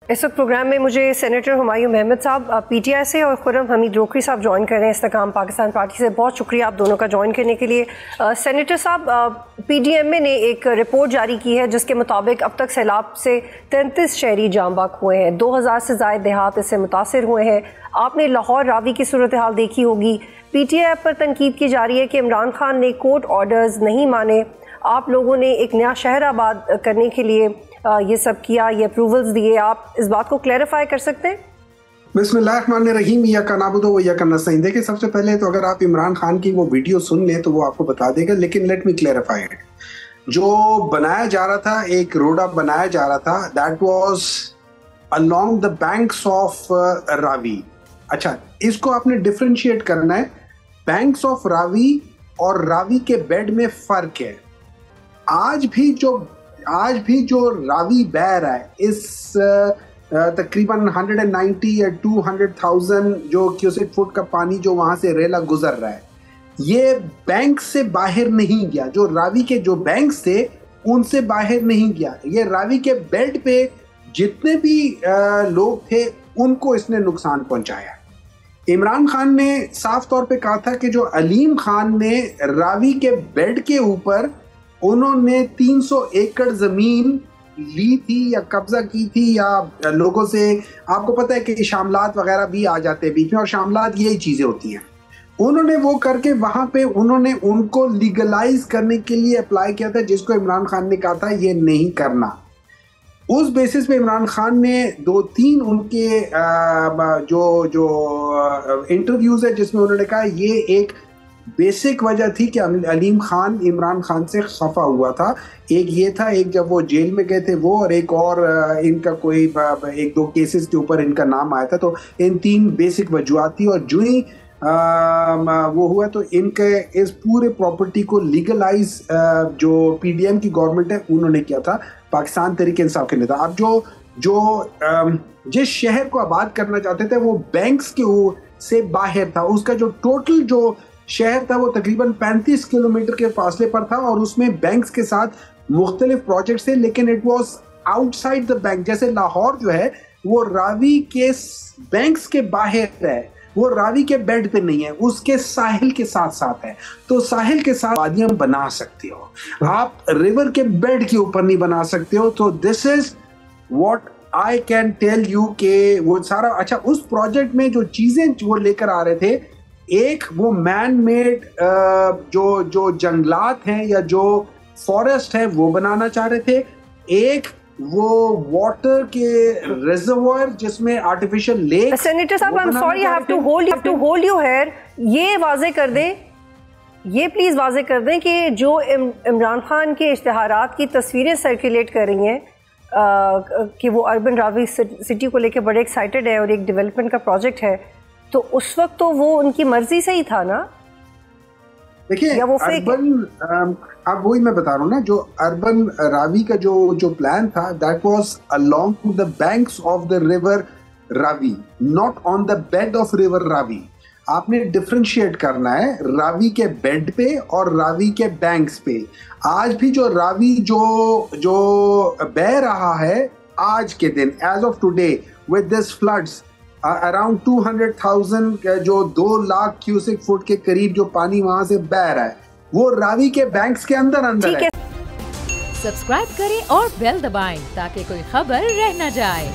इस वक्त प्रोग्राम में मुझे सेनेटर हुमायूं महमूद साहब पीटीआई से और खुर्रम हमीद रोकरी साहब ज्वाइन कर रहे हैं इस्तेकाम पाकिस्तान पार्टी से। बहुत शुक्रिया आप दोनों का ज्वाइन करने के लिए। सेनेटर साहब, पीडीएमए ने एक रिपोर्ट जारी की है जिसके मुताबिक अब तक सैलाब से 33 शहरी जांबाक हुए हैं, 2000 से ज़ायद देहात इससे मुतासर हुए हैं। आपने लाहौर रावी की सूरत हाल देखी होगी। पीटीआई पर तनकीद की जा रही है कि इमरान खान ने कोर्ट ऑर्डर्स नहीं माने, आप लोगों ने एक नया शहर आबाद करने के लिए ये सब किया, ये अप्रूवल्स दिए। आप इस बात को क्लैरिफाई कर सकते हैं? बिस्मिल्लाहिर्रहमानिर्रहीम, या का नाबुदो व या का नस्तईन। देखिए, सबसे पहले तो अगर आप इमरान खान की वो वीडियो सुन लें तो वो आपको बता देगा, लेकिन लेट मी क्लैरिफाई इट। जो बनाया जा रहा था, एक रोड अप बनाया जा रहा था, that was along the banks of Ravi. अच्छा, इसको आपने डिफरेंशिएट करना है। बैंक्स ऑफ रावी और रावी के बेड में फ़र्क है। आज भी जो रावी बह रहा है, इस तकरीबन 190 या 200,000 जो क्यूसेक फुट का पानी जो वहाँ से रेला गुजर रहा है, ये बैंक से बाहर नहीं गया। जो रावी के जो बैंक्स थे उनसे बाहर नहीं गया। ये रावी के बेड पे जितने भी लोग थे उनको इसने नुकसान पहुंचाया। इमरान खान ने साफ तौर पे कहा था कि जो अलीम खान ने रावी के बेड के ऊपर उन्होंने 300 एकड़ जमीन ली थी या कब्जा की थी, या लोगों से, आपको पता है कि शामलात वगैरह भी आ जाते हैं बीच में, और शामलात यही चीजें होती हैं। उन्होंने वो करके वहां पे उन्होंने उनको लीगलाइज करने के लिए अप्लाई किया था, जिसको इमरान खान ने कहा था ये नहीं करना। उस बेसिस पे इमरान खान ने 2-3 उनके जो इंटरव्यूज है जिसमें उन्होंने कहा ये एक बेसिक वजह थी कि अलीम खान इमरान खान से खफा हुआ था। एक ये था, एक जब वो जेल में गए थे वो, और एक और इनका कोई 1-2 केसेस के ऊपर इनका नाम आया था। तो इन 3 बेसिक वजूहत थी, और जो ही वो हुआ तो इनके इस पूरे प्रॉपर्टी को लीगलाइज जो पीडीएम की गवर्नमेंट है उन्होंने किया था, पाकिस्तान तहरीक इंसाफ के नेता। अब जो जिस शहर को आबाद करना चाहते थे वो बैंक्स के से बाहर था। उसका जो टोटल जो शहर था वो तकरीबन 35 किलोमीटर के फासले पर था, और उसमें बैंक्स के साथ मुख्तलिफ प्रोजेक्ट्स थे, लेकिन it was outside the bank. जैसे लाहौर जो है वो रावी के बैंक्स के बाहर है, वो रावी के बेड पे नहीं है, उसके साहिल के साथ साथ है। तो साहिल के साथ वादियां बना सकते हो, आप रिवर के बेड के ऊपर नहीं बना सकते हो। तो this is what I can tell you के वो सारा। अच्छा, उस प्रोजेक्ट में जो चीजें वो लेकर आ रहे थे, एक वो मैन मेड जो जंगलात हैं या जो फॉरेस्ट है वो बनाना चाह रहे थे। एक वो वाटर के रिजर्वायर जिसमें आर्टिफिशियल लेक। सेनेटर साहब, I am sorry, I have to hold you here. ये वाजे कर दें, ये प्लीज वाजे कर दें कि जो इमरान खान के इश्तिहारात की तस्वीरें सर्कुलेट कर रही हैं कि वो अर्बन रावी सिटी को लेकर बड़े एक्साइटेड है और एक डेवलपमेंट का प्रोजेक्ट है, तो उस वक्त तो वो उनकी मर्जी से ही था ना? देखिए, अर्बन, अब वही मैं बता रहा हूँ ना, जो अर्बन रावी का जो प्लान था, that was along the banks of the river Ravi, not on the bed of river Ravi. आपने डिफरेंशिएट करना है रावी के बेड पे और रावी के बैंक्स पे। आज भी जो रावी जो बह रहा है आज के दिन, as of today, with this floods, around 200,000 जो 2 लाख क्यूसेक फुट के करीब जो पानी वहां से बह रहा है, वो रावी के बैंक्स के अंदर है। सब्सक्राइब करें और बेल दबाएं ताकि कोई खबर रह न जाए।